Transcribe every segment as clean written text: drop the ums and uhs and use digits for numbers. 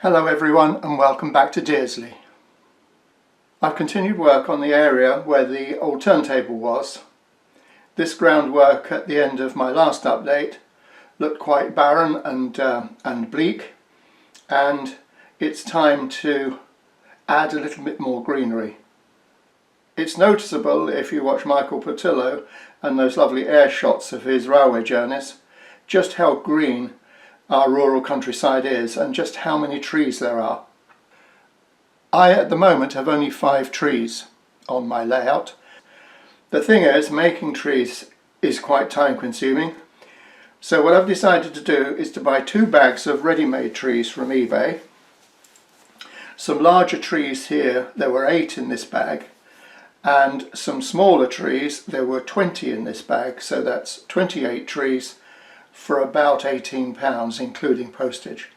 Hello everyone and welcome back to Deresley. I've continued work on the area where the old turntable was. This groundwork at the end of my last update looked quite barren and bleak, and it's time to add a little bit more greenery. It's noticeable if you watch Michael Portillo and those lovely air shots of his railway journeys just how green our rural countryside is and just how many trees there are. I at the moment have only 5 trees on my layout. The thing is, making trees is quite time consuming, so what I've decided to do is to buy 2 bags of ready-made trees from eBay. Some larger trees here, there were 8 in this bag, and some smaller trees, there were 20 in this bag, so that's 28 trees for about £18 including postage.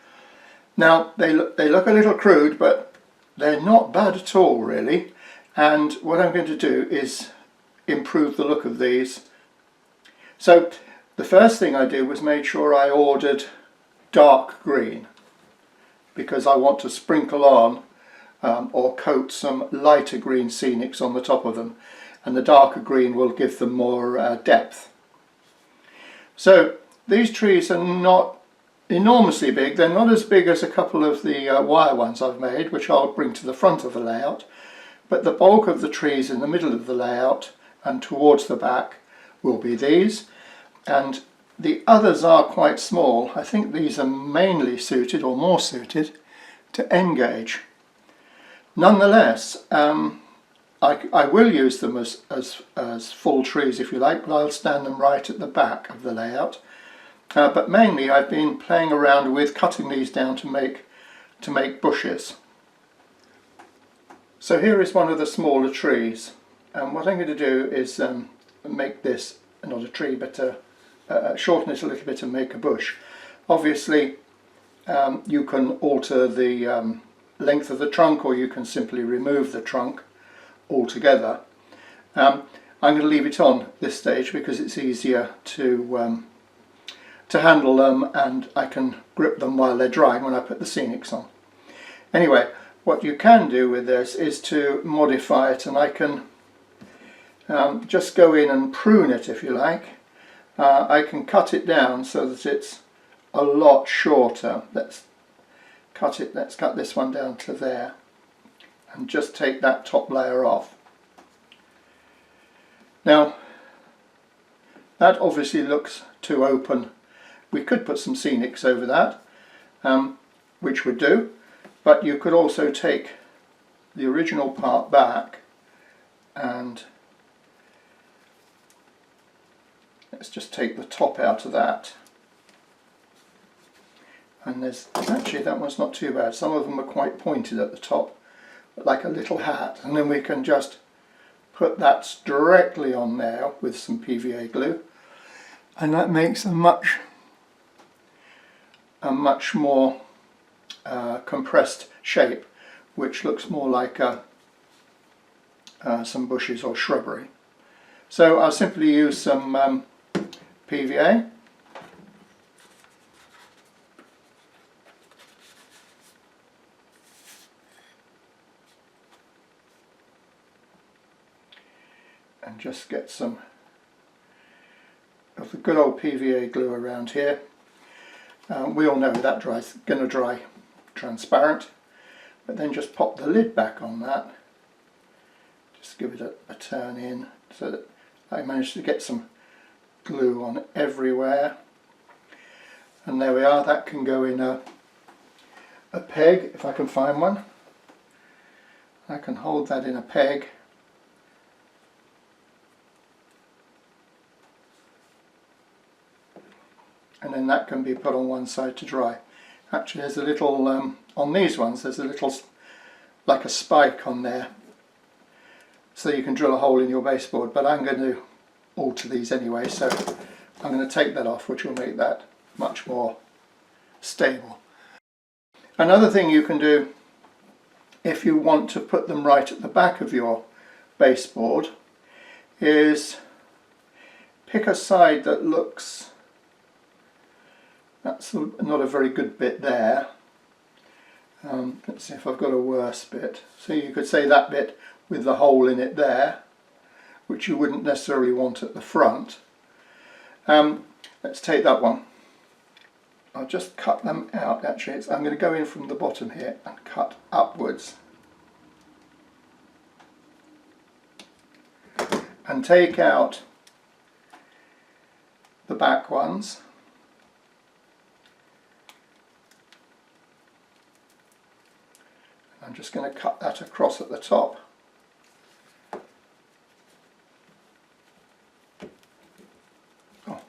Now they look a little crude, but they're not bad at all really, and what I'm going to do is improve the look of these. So the first thing I did was made sure I ordered dark green, because I want to sprinkle on or coat some lighter green scenics on the top of them, and the darker green will give them more depth. So these trees are not enormously big. They're not as big as a couple of the wire ones I've made, which I'll bring to the front of the layout, but the bulk of the trees in the middle of the layout and towards the back will be these, and the others are quite small. I think these are mainly suited, or more suited, to N-gauge. Nonetheless, I will use them as full trees if you like, but I'll stand them right at the back of the layout. But mainly I've been playing around with cutting these down to make bushes. So here is one of the smaller trees, and what I'm going to do is make this not a tree but shorten it a little bit and make a bush. Obviously you can alter the length of the trunk, or you can simply remove the trunk altogether. I'm going to leave it on this stage because it's easier to handle them, and I can grip them while they're drying when I put the scenics on. Anyway, what you can do with this is to modify it, and I can just go in and prune it if you like. I can cut it down so that it's a lot shorter. Let's cut this one down to there and just take that top layer off. Now that obviously looks too open. We could put some scenics over that, which would do, but you could also take the original part back, and let's just take the top out of that. And there's actually, that one's not too bad. Some of them are quite pointed at the top, like a little hat, and then we can just put that directly on there with some PVA glue, and that makes a much more compressed shape, which looks more like some bushes or shrubbery. So I'll simply use some PVA. And just get some of the good old PVA glue around here. We all know that going to dry transparent, but then just pop the lid back on that. Just give it a turn in so that I managed to get some glue on everywhere. And there we are. That can go in a peg if I can find one. I can hold that in a peg. And then that can be put on one side to dry. Actually there's a little, on these ones there's a little, like a spike on there, so you can drill a hole in your baseboard, but I'm going to alter these anyway, so I'm going to take that off, which will make that much more stable. Another thing you can do, if you want to put them right at the back of your baseboard, is pick a side that looks, that's not a very good bit there, Let's see if I've got a worse bit. So you could say that bit with the hole in it there, which you wouldn't necessarily want at the front. Let's take that one. I'll just cut them out. Actually, I'm going to go in from the bottom here and cut upwards. And take out the back ones. I'm just going to cut that across at the top. Oh.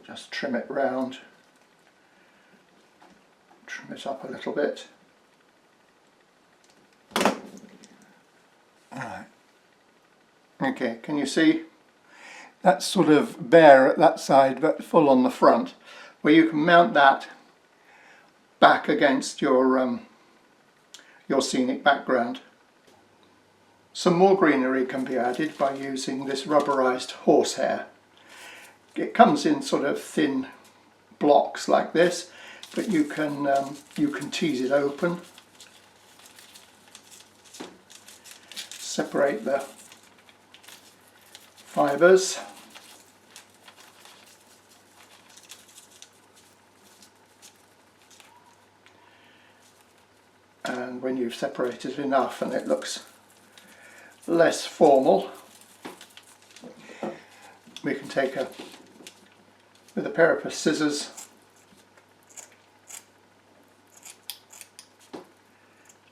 Just trim it round. Trim it up a little bit. Alright. Okay, can you see? That's sort of bare at that side but full on the front, where you can mount that back against your scenic background. Some more greenery can be added by using this rubberized horsehair. It comes in sort of thin blocks like this, but you can tease it open, separate the fibres, and when you've separated enough and it looks less formal, we can take with a pair of scissors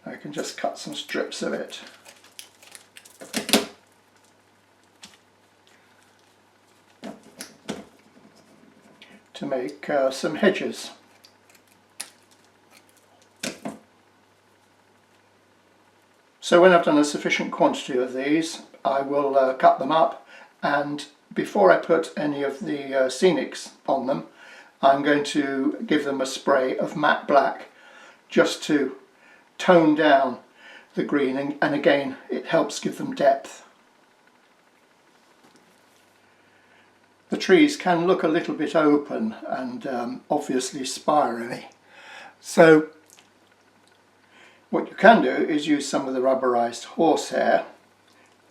I can just cut some strips of it. To make some hedges. So when I've done a sufficient quantity of these, I will cut them up, and before I put any of the scenics on them, I'm going to give them a spray of matte black just to tone down the green, and again it helps give them depth. The trees can look a little bit open and obviously spirally. So what you can do is use some of the rubberized horsehair.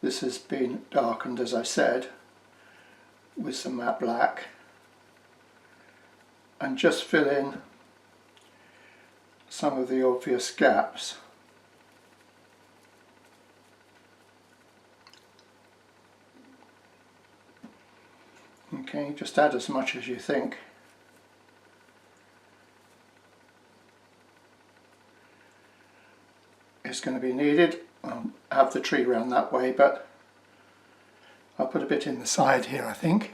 This has been darkened, as I said, with some matte black, and just fill in some of the obvious gaps. Okay, just add as much as you think. Is going to be needed. I'll have the tree round that way, but I'll put a bit in the side here, I think.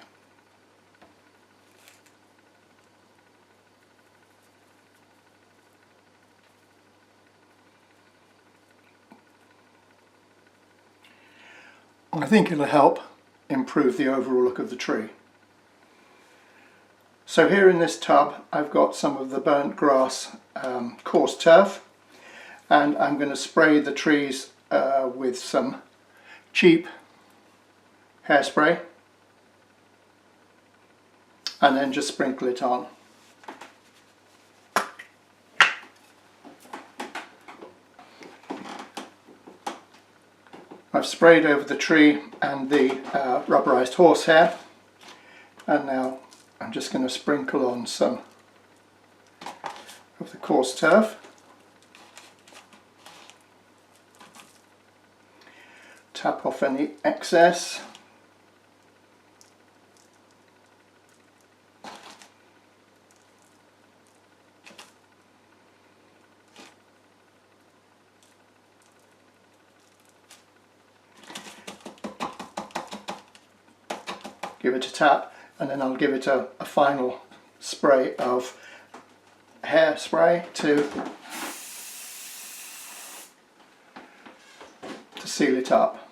I think it'll help improve the overall look of the tree. So here in this tub I've got some of the burnt grass coarse turf, and I'm going to spray the trees with some cheap hairspray and then just sprinkle it on. I've sprayed over the tree and the rubberized horsehair, and now I'm just going to sprinkle on some of the coarse turf. Tap off any excess. Give it a tap, and then I'll give it a final spray of hairspray to seal it up.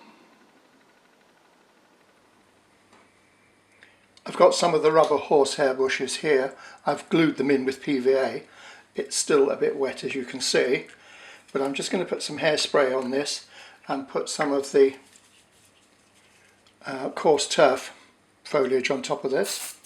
I've got some of the rubber horsehair bushes here. I've glued them in with PVA. It's still a bit wet, as you can see, but I'm just going to put some hairspray on this and put some of the coarse turf foliage on top of this.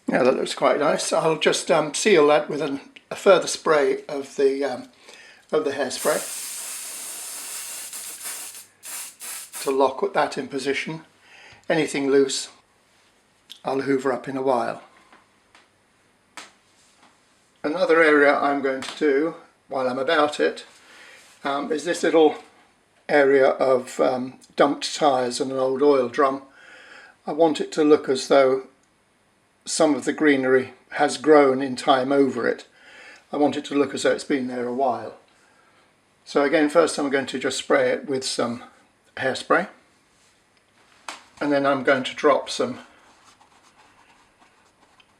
Yeah, that looks quite nice. I'll just seal that with a further spray of the hairspray to lock that in position. Anything loose I'll hoover up in a while. Another area I'm going to do while I'm about it is this little area of dumped tyres and an old oil drum. I want it to look as though some of the greenery has grown in time over it. I want it to look as though it's been there a while. So again, first I'm going to just spray it with some hairspray, and then I'm going to drop some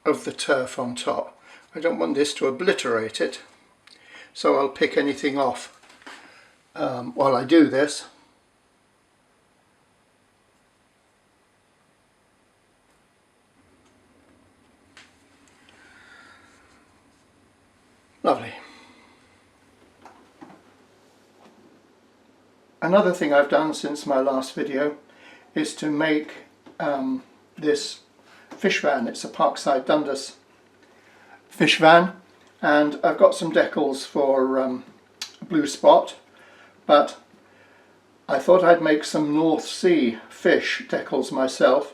of the turf on top. I don't want this to obliterate it, so I'll pick anything off while I do this. Lovely. Another thing I've done since my last video is to make this fish van. It's a Parkside Dundas fish van, and I've got some decals for blue spot, but I thought I'd make some North Sea fish decals myself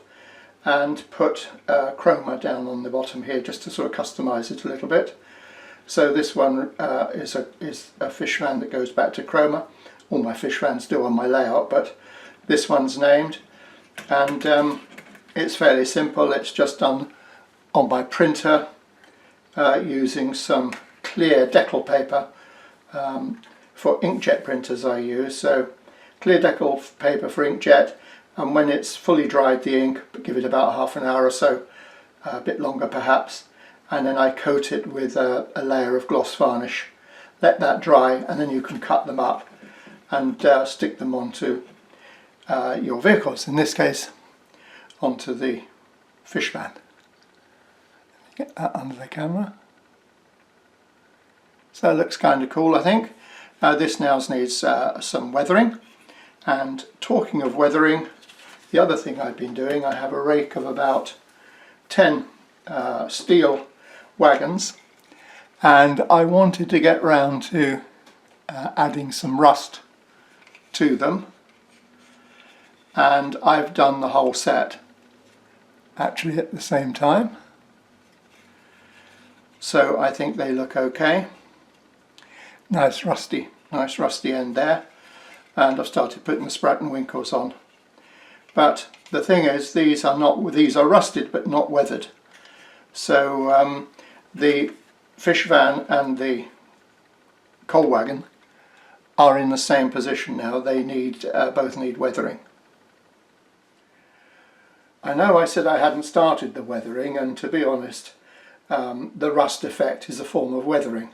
and put chroma down on the bottom here just to sort of customise it a little bit. So this one is a fish van that goes back to chroma. All my fish vans do on my layout, but this one's named, and it's fairly simple. It's just done on my printer using some clear decal paper. For inkjet printers I use, so clear decal paper for inkjet, and when it's fully dried the ink, give it about half an hour or so, a bit longer perhaps, and then I coat it with a layer of gloss varnish. Let that dry, and then you can cut them up and stick them onto your vehicles, in this case onto the fish van. Get that under the camera. So it looks kind of cool, I think. This now needs some weathering, and talking of weathering, the other thing I've been doing, I have a rake of about 10 steel wagons, and I wanted to get round to adding some rust to them, and I've done the whole set actually at the same time, so I think they look okay. Nice rusty end there, and I've started putting the Sprat and Winkles on. But the thing is, these are rusted but not weathered. So the fish van and the coal wagon are in the same position now. They both need weathering. I know I said I hadn't started the weathering, and to be honest, the rust effect is a form of weathering.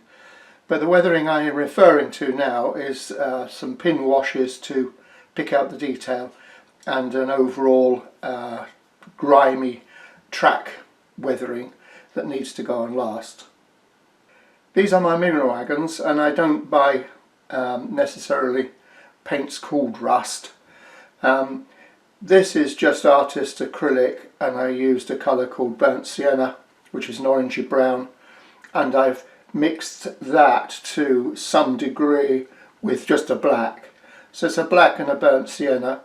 But the weathering I am referring to now is some pin washes to pick out the detail, and an overall grimy track weathering that needs to go on last. These are my mineral wagons, and I don't buy necessarily paints called rust. This is just artist acrylic, and I used a colour called burnt sienna, which is an orangey brown, and I've mixed that to some degree with just a black. So it's a black and a burnt sienna.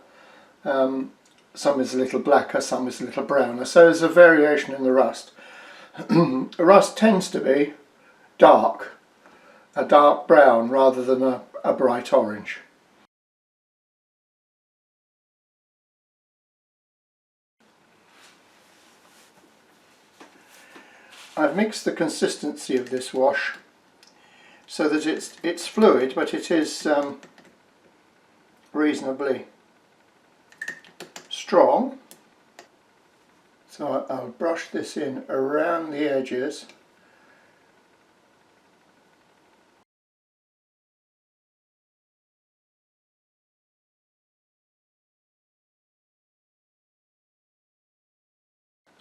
Some is a little blacker, some is a little browner. So there's a variation in the rust. Rust tends to be dark, a dark brown rather than a bright orange. I've mixed the consistency of this wash so that it's fluid, but it is reasonably strong. So I'll brush this in around the edges.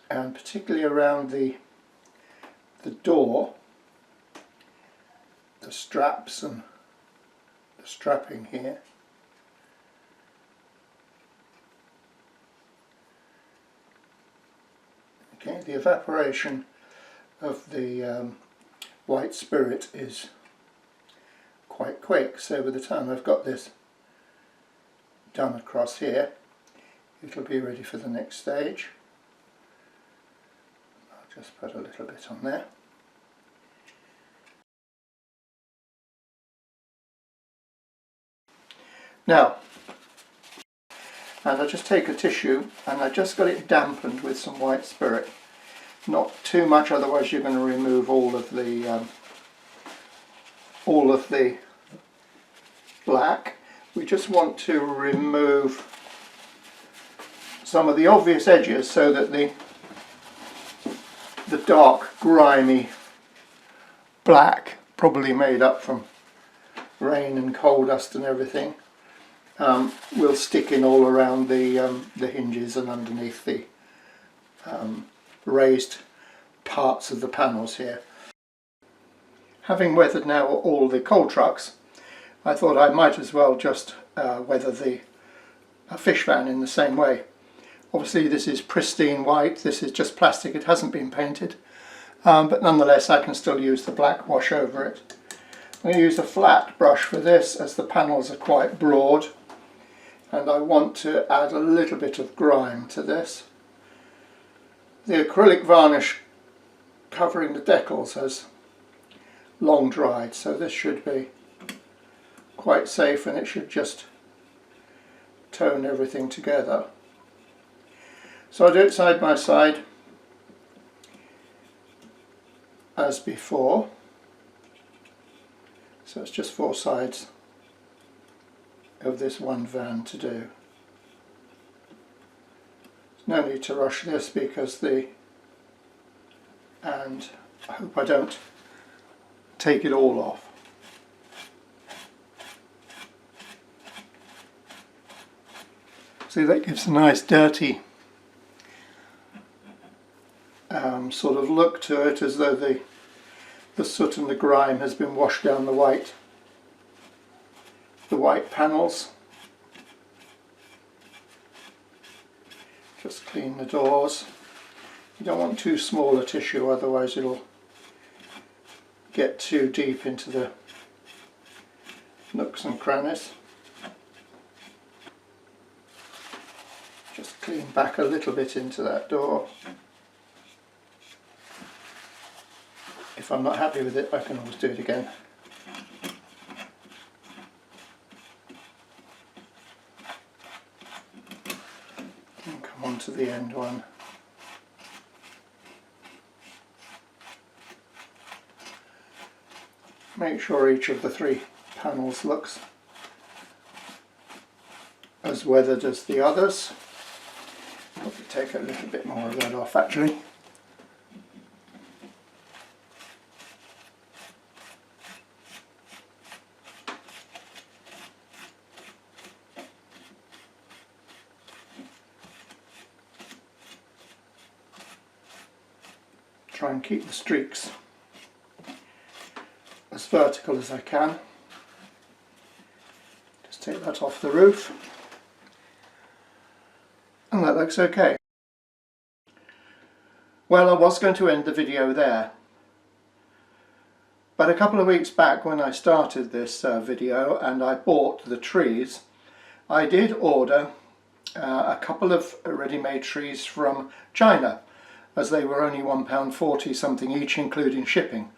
And particularly around the door, the straps and the strapping here. Okay, the evaporation of the white spirit is quite quick, so by the time I've got this done across here, it'll be ready for the next stage. I'll just put a little bit on there. Now, and I just take a tissue and I just got it dampened with some white spirit. Not too much, otherwise you're going to remove all of the black. We just want to remove some of the obvious edges so that the dark, grimy black, probably made up from rain and coal dust and everything, will stick in all around the hinges and underneath the raised parts of the panels here. Having weathered now all the coal trucks, I thought I might as well just weather the fish van in the same way. Obviously this is pristine white, this is just plastic, it hasn't been painted, but nonetheless I can still use the black wash over it. I'm going to use a flat brush for this as the panels are quite broad, and I want to add a little bit of grime to this. The acrylic varnish covering the decals has long dried, so this should be quite safe and it should just tone everything together. So I'll do it side by side as before. So it's just 4 sides of this one van to do. There's no need to rush this because and I hope I don't take it all off. See, that gives a nice dirty sort of look to it, as though the soot and the grime has been washed down the white panels. Just clean the doors. You don't want too small a tissue, otherwise it'll get too deep into the nooks and crannies. Just clean back a little bit into that door. If I'm not happy with it, I can always do it again. And come on to the end one. Make sure each of the 3 panels looks as weathered as the others. Probably take a little bit more of that off actually. Try and keep the streaks as vertical as I can. Just take that off the roof, and that looks okay. Well, I was going to end the video there, but a couple of weeks back when I started this video and I bought the trees, I did order a couple of ready-made trees from China, as they were only £1.40 something each, including shipping.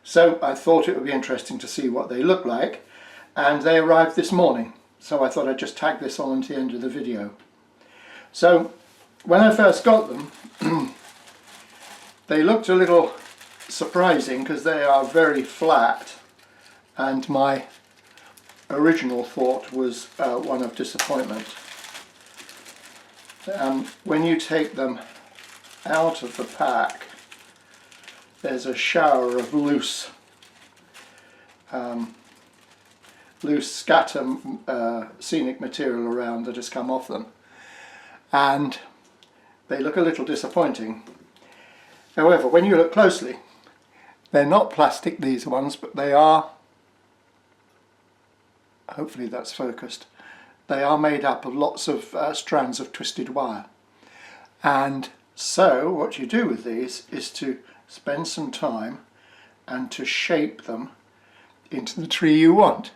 So I thought it would be interesting to see what they look like, and they arrived this morning, so I thought I'd just tag this on to the end of the video. So when I first got them they looked a little surprising because they are very flat, and my original thought was one of disappointment. When you take them out of the pack there's a shower of loose scatter scenic material around that has come off them, and they look a little disappointing. However, when you look closely, they're not plastic, these ones, but they are, hopefully that's focused, they are made up of lots of strands of twisted wire. And so what you do with these is to spend some time and to shape them into the tree you want,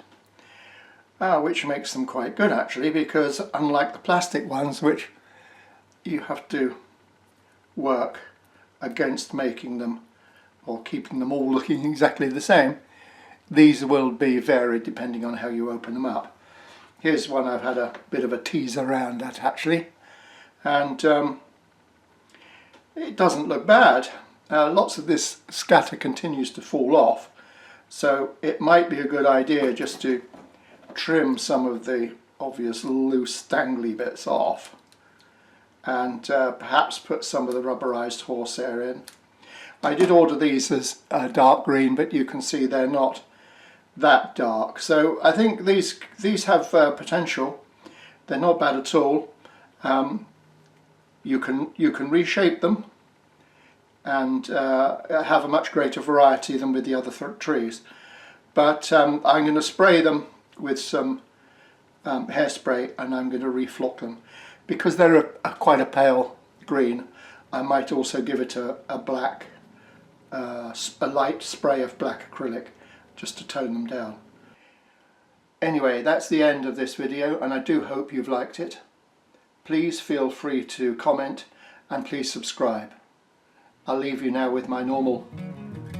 which makes them quite good actually, because unlike the plastic ones, which you have to work against making them or keeping them all looking exactly the same, these will be varied depending on how you open them up. Here's one I've had a bit of a tease around at actually, and it doesn't look bad. Lots of this scatter continues to fall off, so it might be a good idea just to trim some of the obvious loose dangly bits off, and perhaps put some of the rubberized horsehair in. I did order these as dark green, but you can see they're not that dark, so I think these have potential. They're not bad at all. You can reshape them and have a much greater variety than with the other trees, but I'm going to spray them with some hairspray, and I'm going to reflock them. Because they're quite a pale green, I might also give it a black, a light spray of black acrylic just to tone them down. Anyway, that's the end of this video, and I do hope you've liked it. Please feel free to comment and please subscribe. I'll leave you now with my normal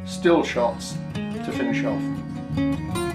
still shots to finish off.